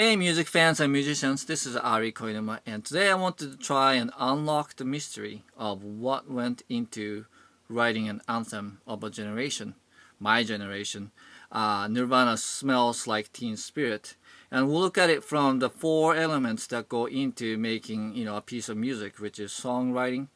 Hey music fans and musicians, this is Ari Koinuma, and today I wanted to try and unlock the mystery of what went into writing an anthem of a generation, my generation, Nirvana Smells Like Teen Spirit. And we'll look at it from the four elements that go into making a piece of music, which is songwriting,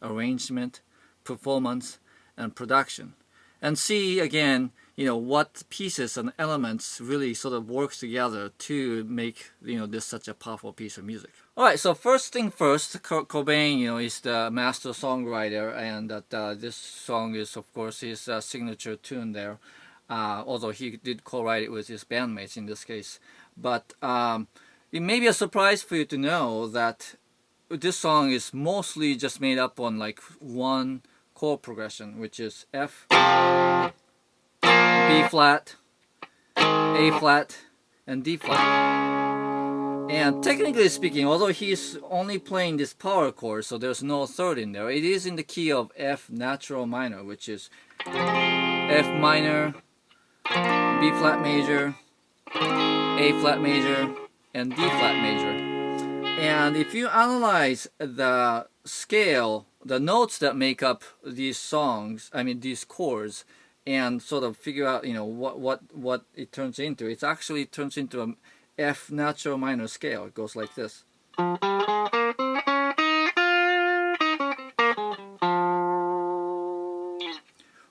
arrangement, performance, and production. And see again, what pieces and elements really sort of works together to make this such a powerful piece of music. All right, so first thing first, Kurt Cobain is the master songwriter, and that this song is of course his signature tune there, although he did co-write it with his bandmates in this case. But it may be a surprise for you to know that this song is mostly just made up on like one chord progression, which is F, B flat, A flat, and D flat. And technically speaking, although he's only playing this power chord, so there's no third in there, it is in the key of F natural minor, which is F minor, B flat major, A flat major, and D flat major. And if you analyze the scale, the notes that make up these songs, these chords, and sort of figure out what it turns into, it actually turns into a F natural minor scale. It goes like this.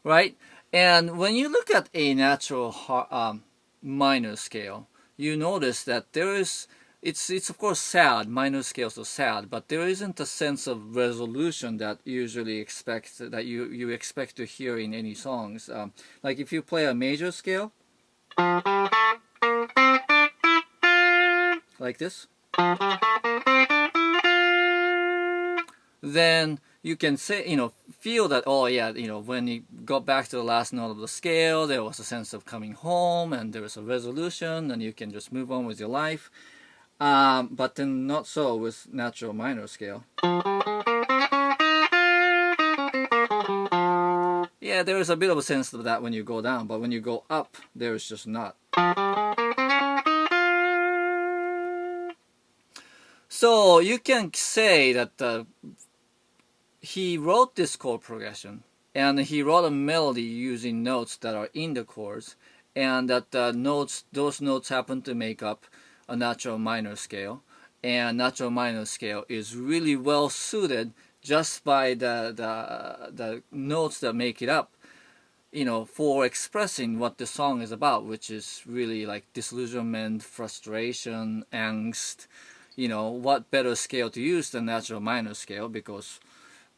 Right? And when you look at a natural minor scale, you notice that it's of course sad, minor scales are sad, but there isn't a sense of resolution that you usually expect, that you expect to hear in any songs. Like if you play a major scale, like this, then you can say, feel that, oh yeah, when you got back to the last note of the scale, there was a sense of coming home and there was a resolution and you can just move on with your life. But then not so with natural minor scale. Yeah, there is a bit of a sense of that when you go down, but when you go up, there is just not. So you can say that he wrote this chord progression, and he wrote a melody using notes that are in the chords, and that those notes happen to make up a natural minor scale, and natural minor scale is really well suited just by the notes that make it up, for expressing what the song is about, which is really like disillusionment, frustration, angst. What better scale to use than natural minor scale, because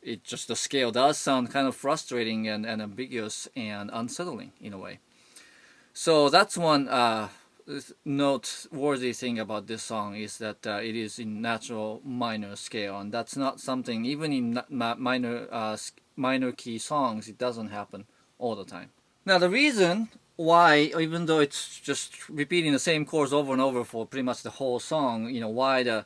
the scale does sound kind of frustrating and ambiguous and unsettling in a way. So that's one noteworthy thing about this song, is that it is in natural minor scale, and that's not something, even in minor key songs, it doesn't happen all the time. Now the reason why, even though it's just repeating the same chords over and over for pretty much the whole song, why the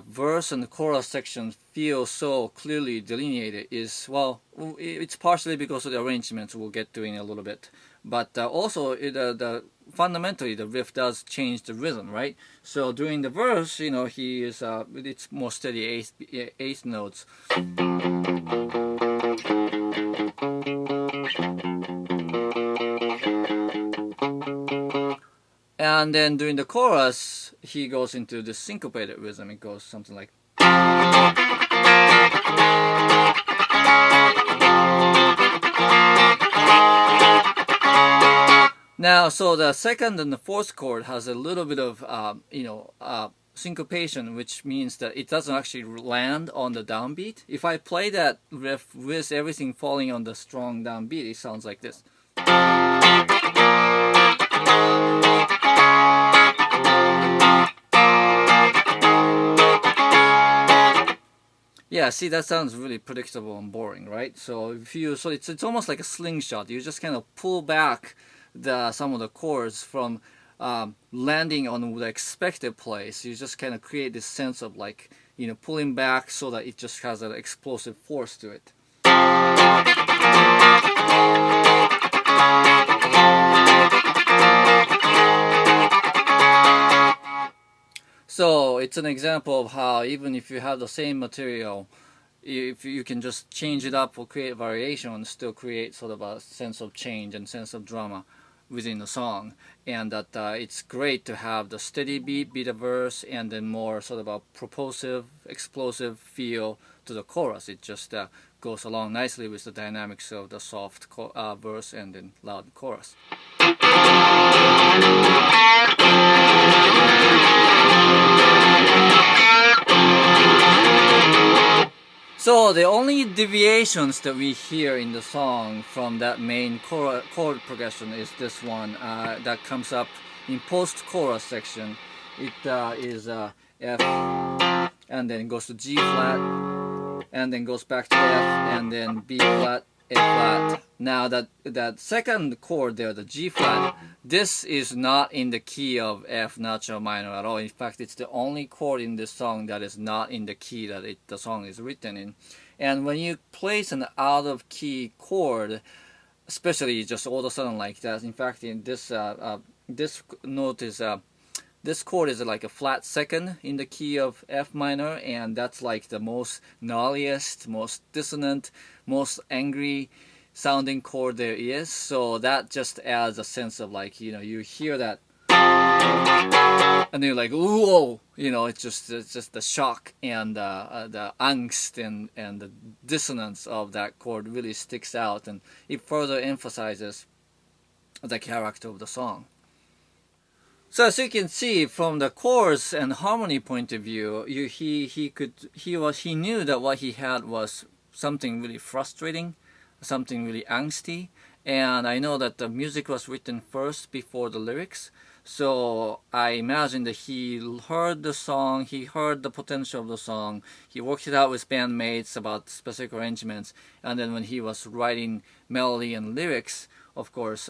verse and the chorus section feel so clearly delineated is, well, it's partially because of the arrangements we'll get to in a little bit, but also fundamentally the riff does change the rhythm, right? So during the verse, it's more steady eighth notes. And then during the chorus, he goes into the syncopated rhythm. It goes something like. Now, so the second and the fourth chord has a little bit of, syncopation, which means that it doesn't actually land on the downbeat. If I play that riff with everything falling on the strong downbeat, it sounds like this. Yeah, see, that sounds really predictable and boring, right? So it's almost like a slingshot. You just kind of pull back some of the chords from landing on the expected place. You just kind of create this sense of pulling back so that it just has an explosive force to it. So it's an example of how even if you have the same material, if you can just change it up or create variation and still create sort of a sense of change and sense of drama within the song, and that it's great to have the steady beat be the verse and then more sort of a propulsive, explosive feel to the chorus. It just goes along nicely with the dynamics of the soft verse and then loud chorus. So the only deviations that we hear in the song from that main chord progression is this one that comes up in post-chorus section. It is F, and then goes to G flat, and then goes back to F, and then B flat, A flat. Now that second chord there, the G flat, this is not in the key of F natural minor at all. In fact, it's the only chord in this song that is not in the key that the song is written in. And when you place an out of key chord, especially just all of a sudden like that, in fact, in this this note is this chord is like a flat second in the key of F minor, and that's like the most gnarliest, most dissonant, most angry sounding chord there is. So that just adds a sense of like, you know, you hear that and you're like, ooh, you know, it's just the shock and the angst and the dissonance of that chord really sticks out, and it further emphasizes the character of the song. So as you can see from the chorus and harmony point of view, he knew that what he had was something really frustrating, something really angsty, and I know that the music was written first before the lyrics. So I imagine that he heard the song, he heard the potential of the song, he worked it out with bandmates about specific arrangements, and then when he was writing melody and lyrics, of course,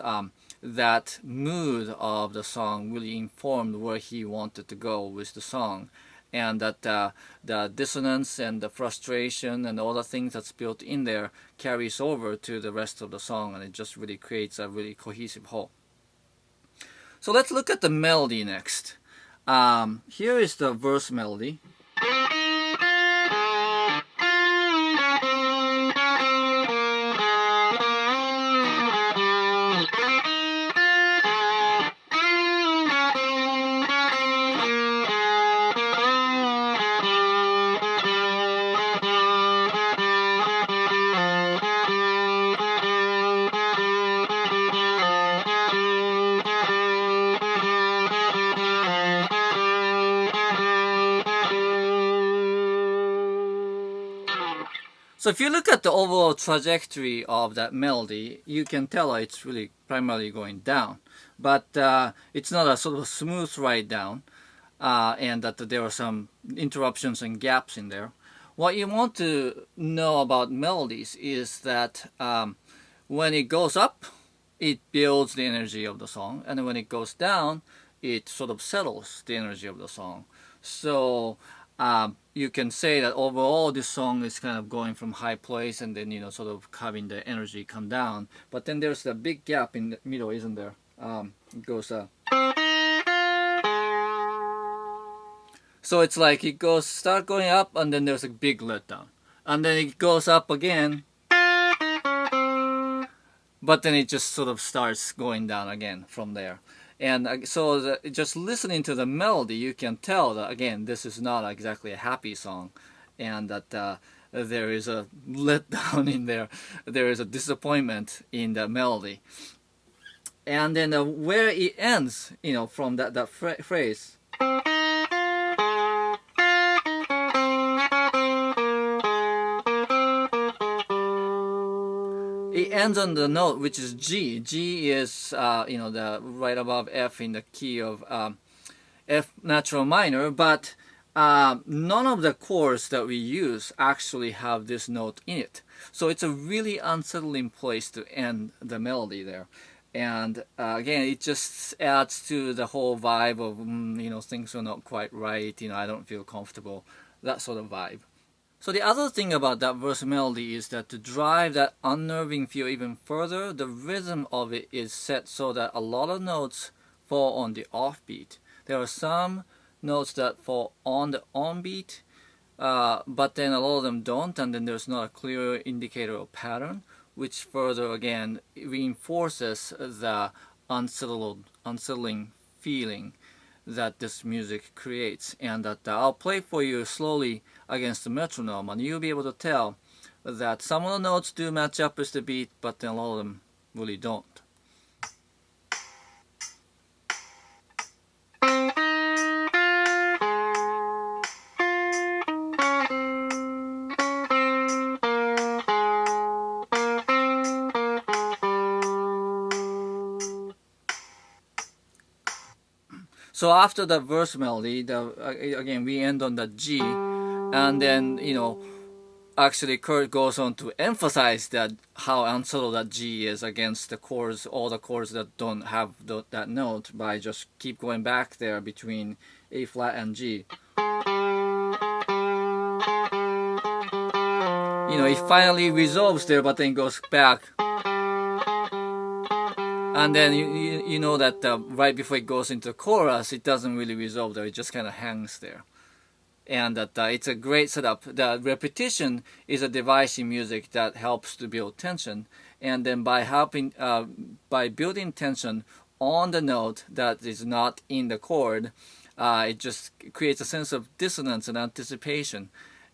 that mood of the song really informed where he wanted to go with the song, and that the dissonance and the frustration and all the things that's built in there carries over to the rest of the song, and it just really creates a really cohesive whole. So let's look at the melody next. Here is the verse melody. So if you look at the overall trajectory of that melody, you can tell it's really primarily going down. But it's not a sort of smooth ride down, and that there are some interruptions and gaps in there. What you want to know about melodies is that when it goes up, it builds the energy of the song, and when it goes down, it sort of settles the energy of the song. So you can say that overall this song is kind of going from high place and then, you know, sort of having the energy come down. But then there's a big gap in the middle, isn't there? It goes so it's like it goes start going up and then there's a big letdown, and then it goes up again, but then it just sort of starts going down again from there. And so just listening to the melody, you can tell that, again, this is not exactly a happy song, and that there is a letdown in there. There is a disappointment in the melody. And then where it ends, you know, from that phrase. It ends on the note which is G. G is you know, the right above F in the key of F natural minor, but none of the chords that we use actually have this note in it. So it's a really unsettling place to end the melody there. And again, it just adds to the whole vibe of you know, things are not quite right, you know, I don't feel comfortable, that sort of vibe. So the other thing about that verse melody is that to drive that unnerving feel even further, the rhythm of it is set so that a lot of notes fall on the offbeat. There are some notes that fall on the on beat, but then a lot of them don't, and then there's not a clear indicator of pattern, which further again reinforces the unsettling feeling that this music creates. And that I'll play for you slowly against the metronome, and you'll be able to tell that some of the notes do match up with the beat, but then a lot of them really don't. So after the verse melody, again we end on the G, and then actually Kurt goes on to emphasize that how unsettled that G is against the chords, all the chords that don't have that note, by just keep going back there between A flat and G. It finally resolves there, but then goes back. And then you know that right before it goes into the chorus, it doesn't really resolve there. It just kind of hangs there. And that it's a great setup. The repetition is a device in music that helps to build tension. And then by building tension on the note that is not in the chord, it just creates a sense of dissonance and anticipation.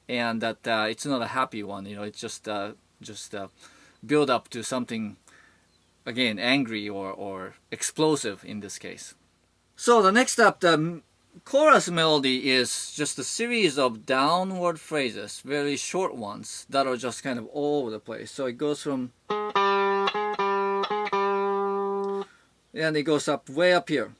And that it's not a happy one. It's just build up to something, again, angry or explosive in this case. So the next up, the chorus melody is just a series of downward phrases, very short ones that are just kind of all over the place. So it goes from, and it goes up way up here.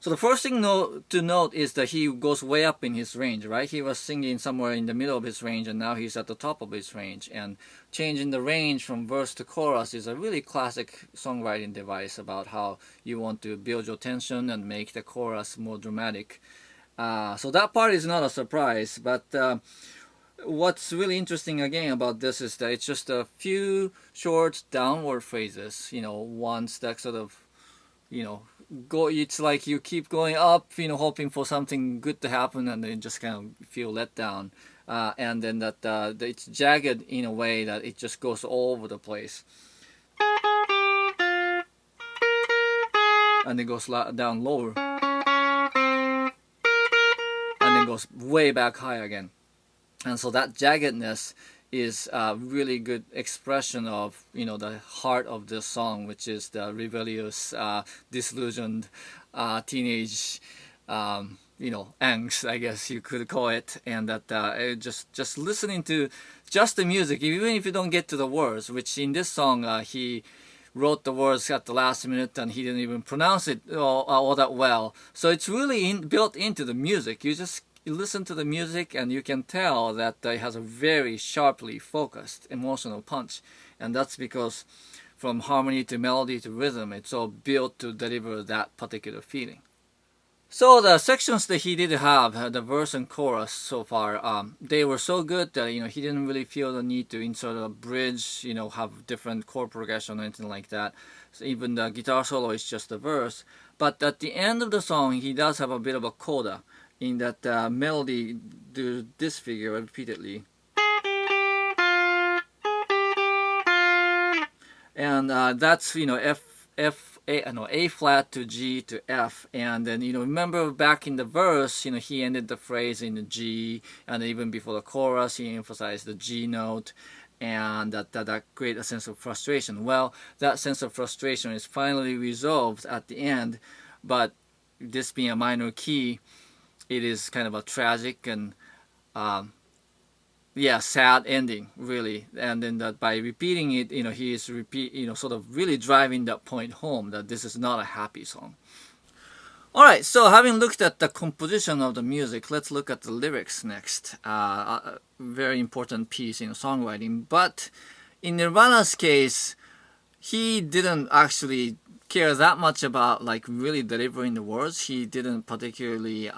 So the first thing to note is that he goes way up in his range, right? He was singing somewhere in the middle of his range, and now he's at the top of his range. And changing the range from verse to chorus is a really classic songwriting device about how you want to build your tension and make the chorus more dramatic. So that part is not a surprise, but what's really interesting again about this is that it's just a few short downward phrases, ones that sort of, go. It's like you keep going up, hoping for something good to happen, and then just kind of feel let down. And then that it's jagged in a way that it just goes all over the place, and it goes down lower, and then goes way back high again. And so that jaggedness is a really good expression of the heart of this song, which is the rebellious, disillusioned teenage angst, I guess you could call it. And that just listening to just the music, even if you don't get to the words, which in this song he wrote the words at the last minute and he didn't even pronounce it all that well. So it's really built into the music. You listen to the music and you can tell that it has a very sharply focused emotional punch, and that's because from harmony to melody to rhythm, it's all built to deliver that particular feeling. So the sections that he did have, the verse and chorus so far, they were so good that he didn't really feel the need to insert a bridge, have different chord progression or anything like that. So even the guitar solo is just a verse. But at the end of the song, he does have a bit of a coda, in that melody do this figure repeatedly, and that's A flat to G to F, and then remember back in the verse, he ended the phrase in the G, and even before the chorus he emphasized the G note, and that create a sense of frustration. Well, that sense of frustration is finally resolved at the end, but this being a minor key, it is kind of a tragic and sad ending, really. And then that by repeating it, he is sort of really driving that point home that this is not a happy song. All right, so having looked at the composition of the music, let's look at the lyrics next. A very important piece in songwriting. But in Nirvana's case, he didn't actually care that much about really delivering the words. He didn't particularly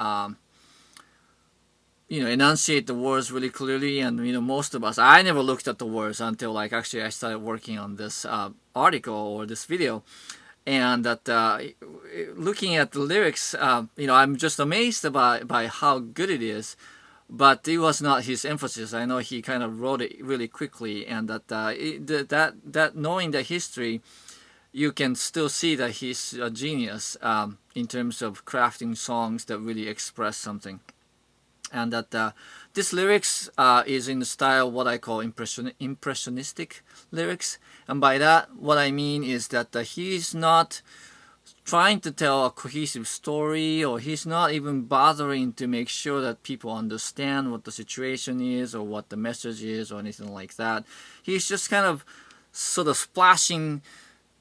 enunciate the words really clearly. And most of us, I never looked at the words until like actually I started working on this article or this video. And that looking at the lyrics, I'm just amazed by how good it is. But it was not his emphasis. I know he kind of wrote it really quickly, and that knowing the history, you can still see that he's a genius in terms of crafting songs that really express something. And that this lyrics is in the style what I call impressionistic lyrics. And by that, what I mean is that he's not trying to tell a cohesive story, or he's not even bothering to make sure that people understand what the situation is or what the message is or anything like that. He's just kind of sort of splashing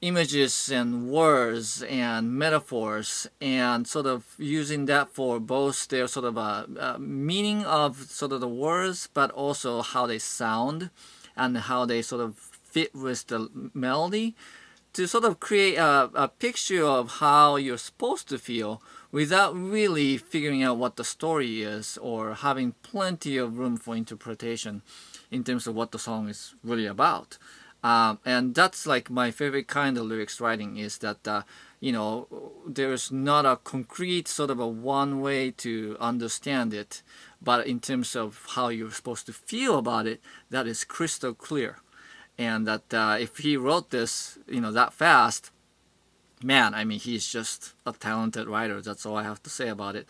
images and words and metaphors and sort of using that for both their sort of meaning of sort of the words, but also how they sound and how they sort of fit with the melody, to sort of create a picture of how you're supposed to feel without really figuring out what the story is or having plenty of room for interpretation in terms of what the song is really about. And that's like my favorite kind of lyrics writing, is that there's not a concrete sort of a one way to understand it, but in terms of how you're supposed to feel about it, that is crystal clear. And that if he wrote this, that fast, man, I mean, he's just a talented writer. That's all I have to say about it.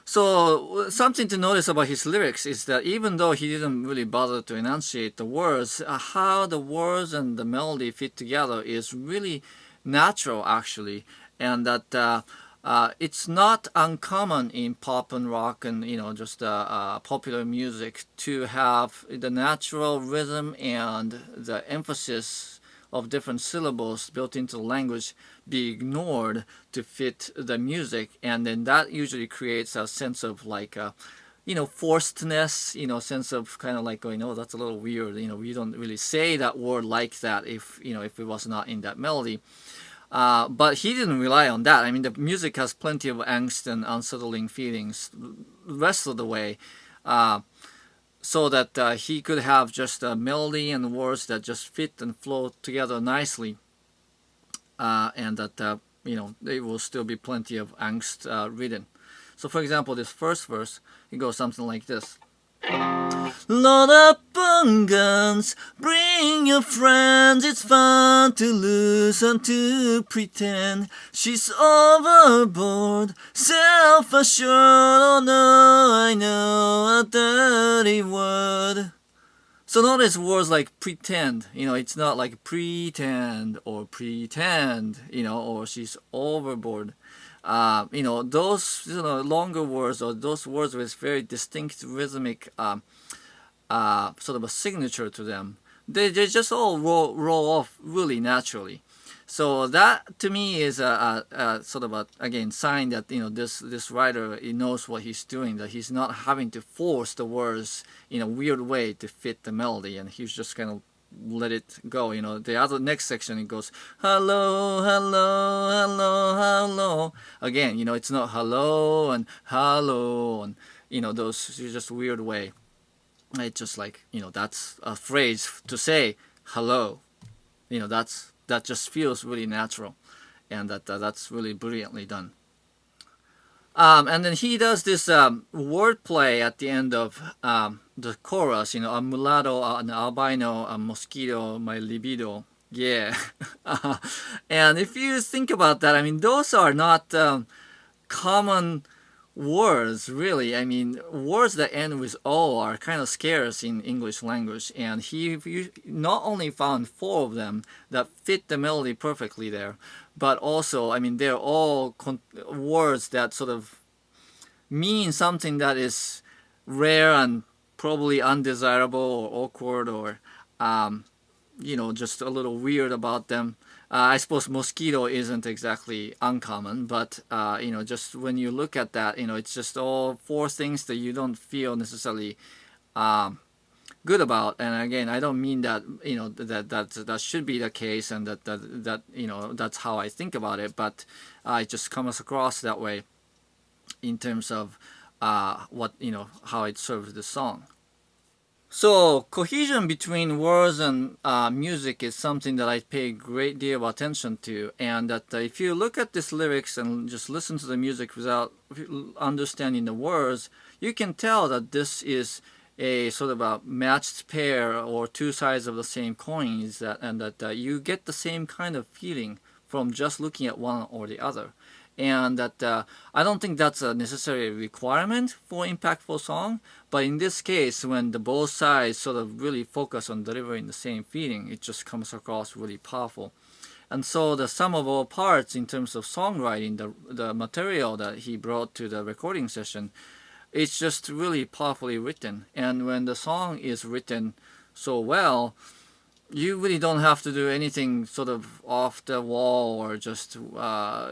So something to notice about his lyrics is that even though he didn't really bother to enunciate the words, how the words and the melody fit together is really natural, actually. And that it's not uncommon in pop and rock and just popular music to have the natural rhythm and the emphasis of different syllables built into the language be ignored to fit the music, and then that usually creates a sense of like forcedness, sense of kind of like going, oh, that's a little weird, we don't really say that word like that if it was not in that melody. But he didn't rely on that. I mean, the music has plenty of angst and unsettling feelings the rest of the way, so that he could have just a melody and words that just fit and flow together nicely, and that there will still be plenty of angst written. So, for example, this first verse, it goes something like this. Load up on guns, bring your friends, it's fun to lose and to pretend. She's overboard, self-assured, oh no, I know a dirty word. So notice words like pretend, it's not like pretend or pretend, or she's overboard. Those longer words, or those words with very distinct rhythmic sort of a signature to them, they just all roll off really naturally. So that to me is a sort of a, again, sign that this writer, he knows what he's doing, that he's not having to force the words in a weird way to fit the melody, and he's just kind of let it go. The other next section, it goes hello, hello, hello, hello. Again, it's not hello and hello and those just weird way. It's just like that's a phrase to say hello. That just feels really natural, and that's really brilliantly done. And then he does this wordplay at the end of the chorus, a mulatto, an albino, a mosquito, my libido. Yeah. And if you think about that, I mean, those are not common words, really. I mean, words that end with O are kind of scarce in English language, and he not only found 4 of them that fit the melody perfectly there, but also, I mean, they're all words that sort of mean something that is rare and probably undesirable or awkward or, just a little weird about them. I suppose mosquito isn't exactly uncommon, but, just when you look at that, it's just all 4 things that you don't feel necessarily good about. And again, I don't mean that, that should be the case and that that's how I think about it, but it just comes across that way in terms of how it serves the song. So cohesion between words and music is something that I pay a great deal of attention to, and that if you look at these lyrics and just listen to the music without understanding the words, you can tell that this is a sort of a matched pair or two sides of the same coins, and that you get the same kind of feeling from just looking at one or the other. And that I don't think that's a necessary requirement for impactful song, but in this case, when the both sides sort of really focus on delivering the same feeling, it just comes across really powerful. And so the sum of all parts in terms of songwriting, the material that he brought to the recording session, it's just really powerfully written. And when the song is written so well, you really don't have to do anything sort of off the wall or just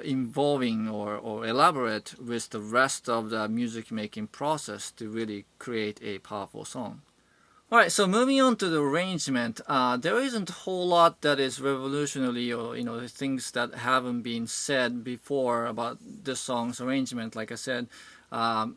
involving or elaborate with the rest of the music making process to really create a powerful song. Alright, so moving on to the arrangement, there isn't a whole lot that is revolutionary or things that haven't been said before about this song's arrangement. Like I said,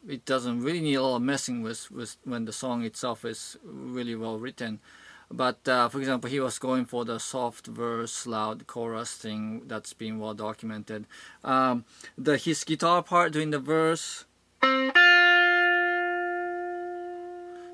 it doesn't really need a lot of messing with when the song itself is really well written. But for example, he was going for the soft verse, loud chorus thing that's been well documented. His guitar part during the verse,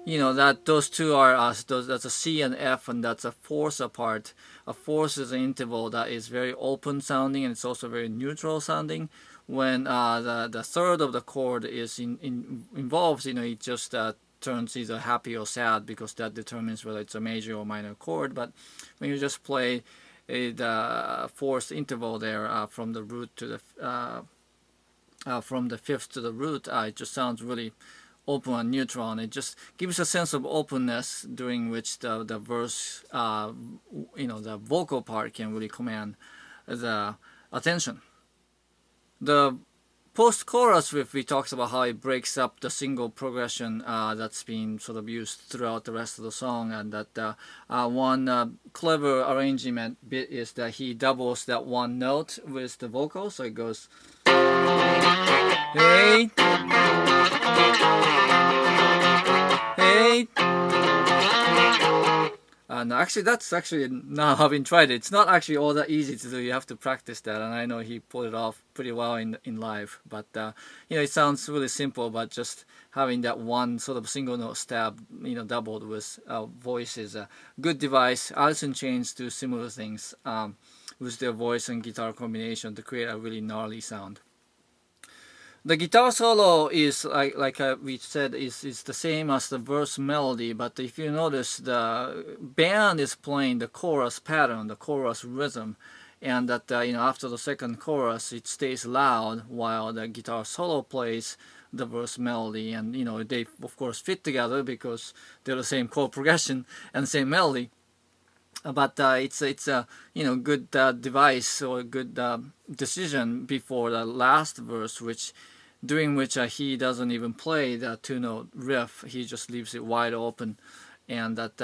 that those two are that's a C and F, and that's a fourth apart. A fourth is an interval that is very open sounding, and it's also very neutral sounding. When the third of the chord is involved, it just turns either happy or sad, because that determines whether it's a major or minor chord. But when you just play the fourth interval there from the root to from the fifth to the root, it just sounds really open and neutral, and it just gives a sense of openness during which the verse, the vocal part can really command the attention. The post-chorus riff, we talked about how it breaks up the single progression that's been sort of used throughout the rest of the song, and that one clever arrangement bit is that he doubles that one note with the vocal, so it goes hey, hey. No, actually, that's actually, now having tried it, it's not actually all that easy to do. You have to practice that, and I know he pulled it off pretty well in live. But it sounds really simple, but just having that one sort of single note stab, doubled with voice is a good device. Alice in Chains do similar things with their voice and guitar combination to create a really gnarly sound. The guitar solo is, like we said, is the same as the verse melody, but if you notice, the band is playing the chorus pattern, the chorus rhythm, and that after the second chorus it stays loud while the guitar solo plays the verse melody, and they of course fit together because they're the same chord progression and same melody. But it's a good device or a good decision before the last verse, during which he doesn't even play the two-note riff. He just leaves it wide open, and that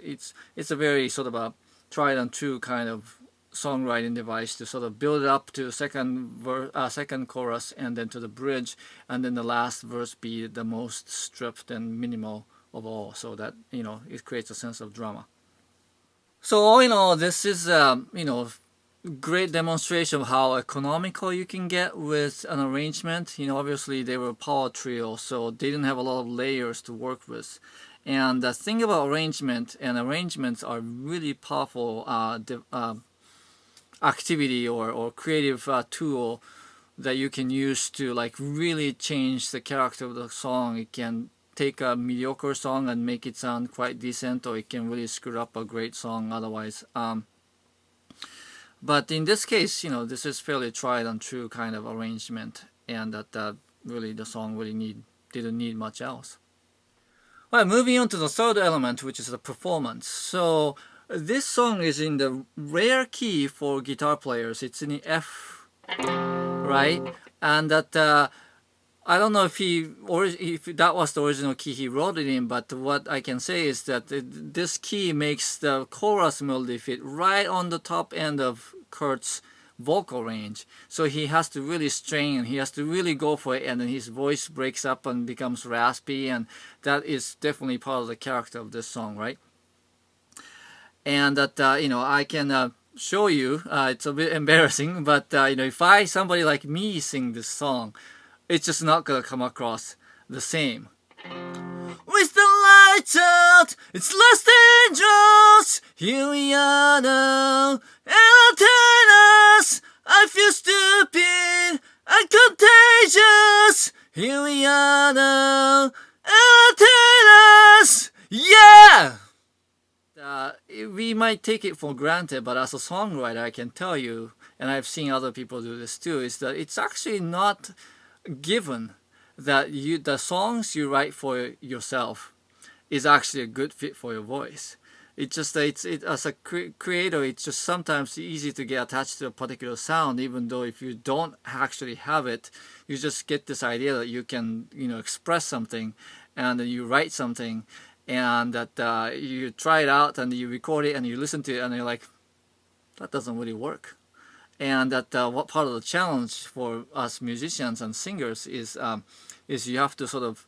it's a very sort of a tried and true kind of songwriting device to sort of build it up to second chorus and then to the bridge, and then the last verse be the most stripped and minimal of all, so that it creates a sense of drama. So all in all, this is great demonstration of how economical you can get with an arrangement. Obviously they were power trio, so they didn't have a lot of layers to work with. And the thing about arrangements are really powerful activity or creative tool that you can use to really change the character of the song. It can take a mediocre song and make it sound quite decent, or it can really screw up a great song otherwise. But in this case, this is fairly tried and true kind of arrangement, and that really the song really didn't need much else. Alright, moving on to the third element, which is the performance. So this song is in the rare key for guitar players. It's in the F, right? And that I don't know if that was the original key he wrote it in, but what I can say is that this key makes the chorus melody fit right on the top end of Kurt's vocal range. So he has to really strain and he has to really go for it, and then his voice breaks up and becomes raspy, and that is definitely part of the character of this song, right? And that I can show you. It's a bit embarrassing, but if somebody like me sing this song, it's just not gonna come across the same. With the lights out, it's less dangerous. Here we are now, entertain us. I feel stupid and contagious. Here we are now, entertain us. Yeah! We might take it for granted, but as a songwriter, I can tell you, and I've seen other people do this too, is that it's actually not given that the songs you write for yourself is actually a good fit for your voice. It's just as a creator, it's just sometimes easy to get attached to a particular sound, even though if you don't actually have it, you just get this idea that you can express something, and then you write something, and that you try it out and you record it and you listen to it and you're like, that doesn't really work. And that what part of the challenge for us musicians and singers is you have to sort of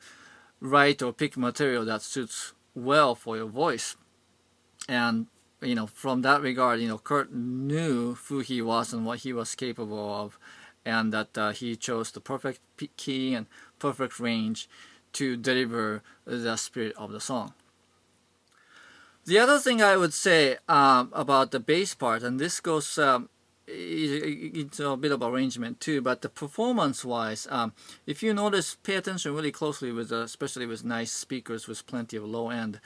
write or pick material that suits well for your voice. And from that regard, Kurt knew who he was and what he was capable of, and that he chose the perfect key and perfect range to deliver the spirit of the song. The other thing I would say about the bass part, and this goes into a bit of arrangement too, but the performance-wise, if you notice, pay attention really closely with, especially with nice speakers with plenty of low end.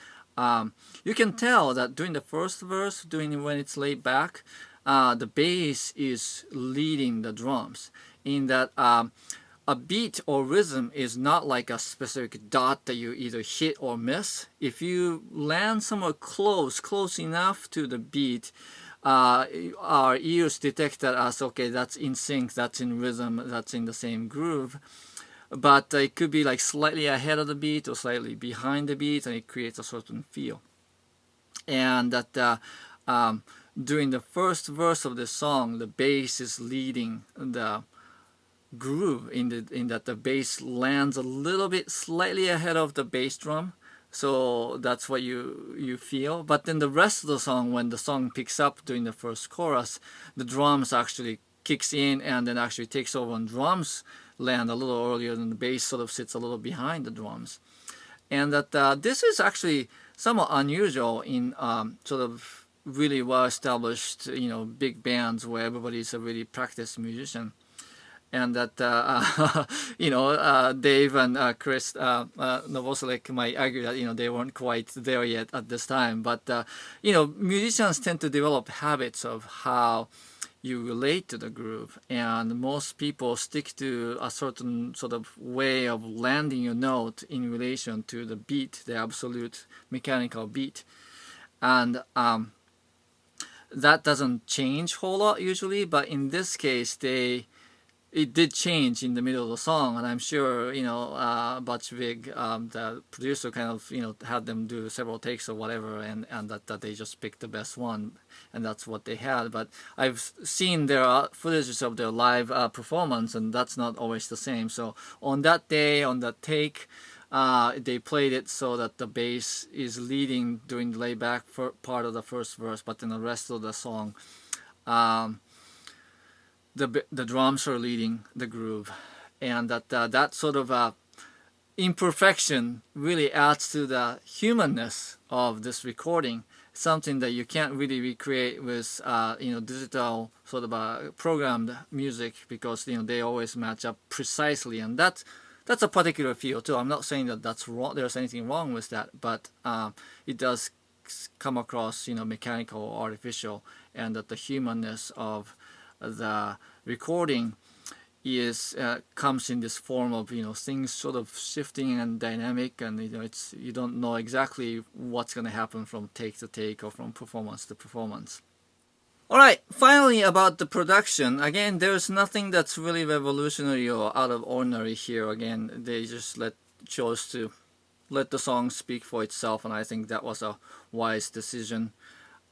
You can tell that during the first verse, when it's laid back, the bass is leading the drums. In that a beat or rhythm is not like a specific dot that you either hit or miss. If you land somewhere close enough to the beat, our ears detect that as, okay, that's in sync, that's in rhythm, that's in the same groove. But it could be like slightly ahead of the beat or slightly behind the beat, and it creates a certain feel. And that during the first verse of the song, the bass is leading the groove in that the bass lands a little bit slightly ahead of the bass drum, so that's what you feel. But then the rest of the song, when the song picks up during the first chorus, the drums actually kicks in and then actually takes over, and drums land a little earlier than the bass sort of sits a little behind the drums. And that this is actually somewhat unusual in sort of really well established big bands where everybody's a really practiced musician. And that Dave and Chris Novoselic might argue that they weren't quite there yet at this time. But musicians tend to develop habits of how you relate to the groove, and most people stick to a certain sort of way of landing your note in relation to the beat, the absolute mechanical beat, and that doesn't change a whole lot usually. But in this case, it did change in the middle of the song, and I'm sure Butch Vig, the producer, kind of had them do several takes or whatever, and that they just picked the best one, and that's what they had. But I've seen their footages of their live performance, and that's not always the same. So on that day, on that take, they played it so that the bass is leading during the layback part of the first verse, but in the rest of the song, the drums are leading the groove, and that sort of imperfection really adds to the humanness of this recording, something that you can't really recreate with digital sort of programmed music, because they always match up precisely, and that's a particular feel too. I'm not saying that that's wrong. There's anything wrong with that, but it does come across mechanical or artificial, and that the humanness of the recording is comes in this form of things sort of shifting and dynamic, and you don't know exactly what's going to happen from take to take or from performance to performance. Alright, finally about the production. Again, there's nothing that's really revolutionary or out of ordinary here. Again, they just chose to let the song speak for itself, and I think that was a wise decision.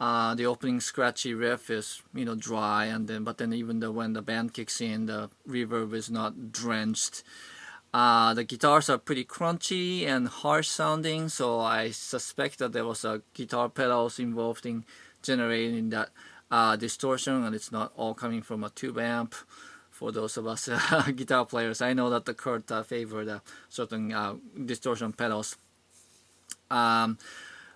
The opening scratchy riff is dry, and then even when the band kicks in, the reverb is not drenched. The guitars are pretty crunchy and harsh sounding, so I suspect that there was a guitar pedals involved in generating that distortion, and it's not all coming from a tube amp. For those of us guitar players, I know that the Kurt favored certain distortion pedals.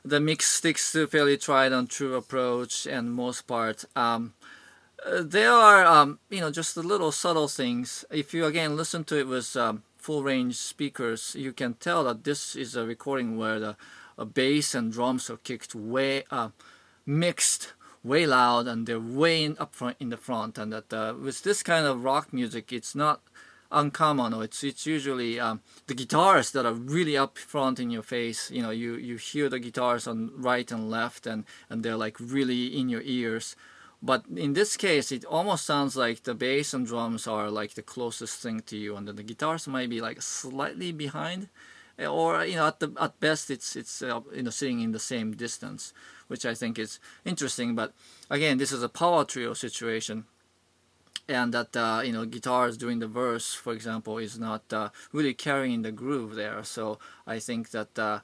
The mix sticks to a fairly tried and true approach, and most part there are just the little subtle things. If you again listen to it with full range speakers, you can tell that this is a recording where the bass and drums are kicked way mixed, way loud, and they're way up front in the front. And that with this kind of rock music, it's not uncommon. It's usually the guitars that are really up front in your face. You hear the guitars on right and left, and they're like really in your ears. But in this case, it almost sounds like the bass and drums are like the closest thing to you, and then the guitars might be like slightly behind, or at best it's sitting in the same distance, which I think is interesting. But again, this is a power trio situation, and that guitars during the verse, for example, is not really carrying the groove there. So I think that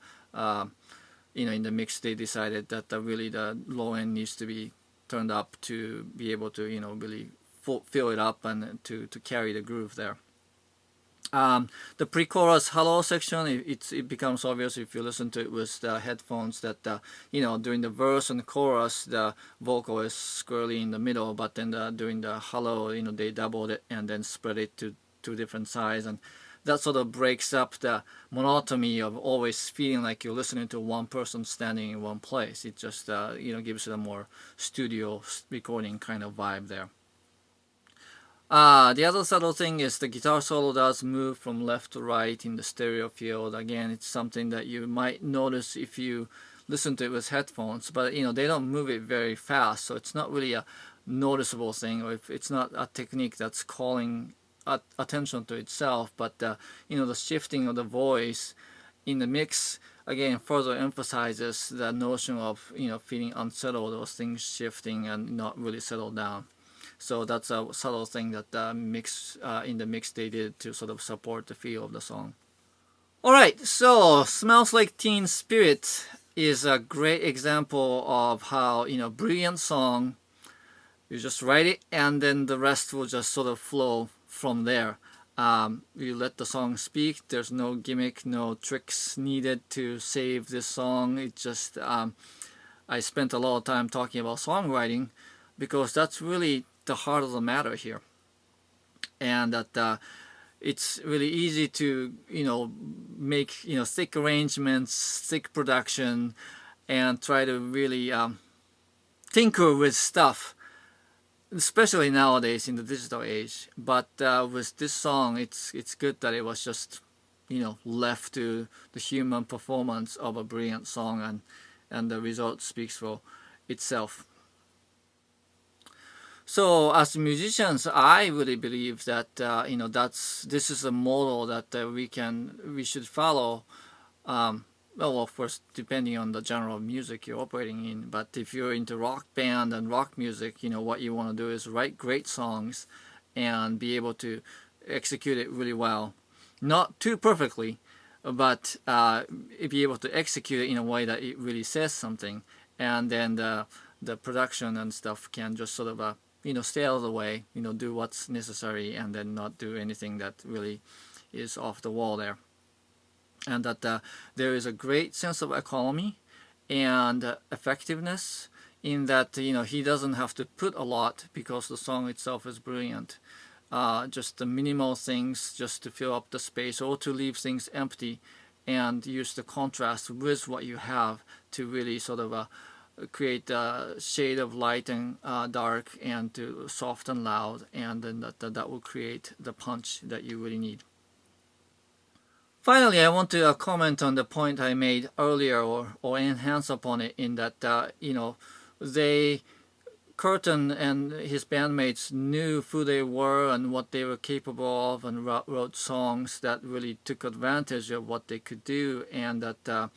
in the mix they decided that really the low end needs to be turned up to be able to really fill it up and to carry the groove there. The pre-chorus hello section, it becomes obvious if you listen to it with the headphones that during the verse and chorus the vocal is squarely in the middle, but then during the hello they doubled it and then spread it to two different sides, and that sort of breaks up the monotony of always feeling like you're listening to one person standing in one place. It just gives it a more studio recording kind of vibe there. The other subtle thing is the guitar solo does move from left to right in the stereo field. Again, it's something that you might notice if you listen to it with headphones, but they don't move it very fast, so it's not really a noticeable thing, or if it's not a technique that's calling attention to itself. But the shifting of the voice in the mix again further emphasizes the notion of feeling unsettled, those things shifting and not really settled down. So that's a subtle thing that in the mix they did to sort of support the feel of the song. Alright, so Smells Like Teen Spirit is a great example of how brilliant song, you just write it and then the rest will just sort of flow from there. You let the song speak. There's no gimmick, no tricks needed to save this song. It just I spent a lot of time talking about songwriting because that's really the heart of the matter here, and that it's really easy to make thick arrangements, thick production, and try to really tinker with stuff, especially nowadays in the digital age. But with this song, it's good that it was just left to the human performance of a brilliant song, and the result speaks for itself. So as musicians, I really believe that this is a model that we should follow. Well, of course, depending on the genre of music you're operating in. But if you're into rock band and rock music, what you want to do is write great songs and be able to execute it really well. Not too perfectly, but be able to execute it in a way that it really says something. And then the production and stuff can just sort of stay out of the way, do what's necessary, and then not do anything that really is off the wall there. And that there is a great sense of economy and effectiveness in that he doesn't have to put a lot because the song itself is brilliant. Just the minimal things just to fill up the space or to leave things empty, and use the contrast with what you have to really sort of create a shade of light and dark, and to soft and loud, and then that will create the punch that you really need. Finally, I want to comment on the point I made earlier, or enhance upon it, in that Curtin and his bandmates knew who they were and what they were capable of, and wrote songs that really took advantage of what they could do, and that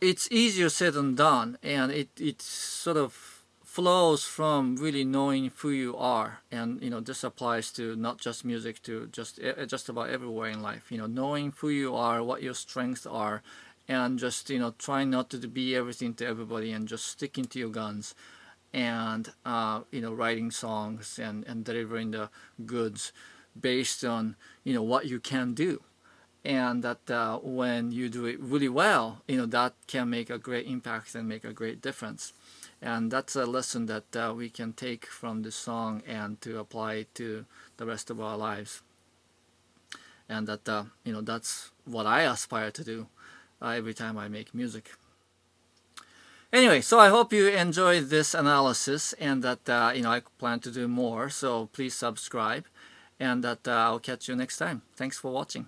it's easier said than done, and it sort of flows from really knowing who you are. And this applies to not just music, to just about everywhere in life. Knowing who you are, what your strengths are, and just trying not to be everything to everybody, and just sticking to your guns, and writing songs and delivering the goods based on what you can do. And that when you do it really well, that can make a great impact and make a great difference. And that's a lesson that we can take from this song and to apply it to the rest of our lives. And that that's what I aspire to do every time I make music. Anyway, so I hope you enjoyed this analysis, and that I plan to do more. So please subscribe, and that I'll catch you next time. Thanks for watching.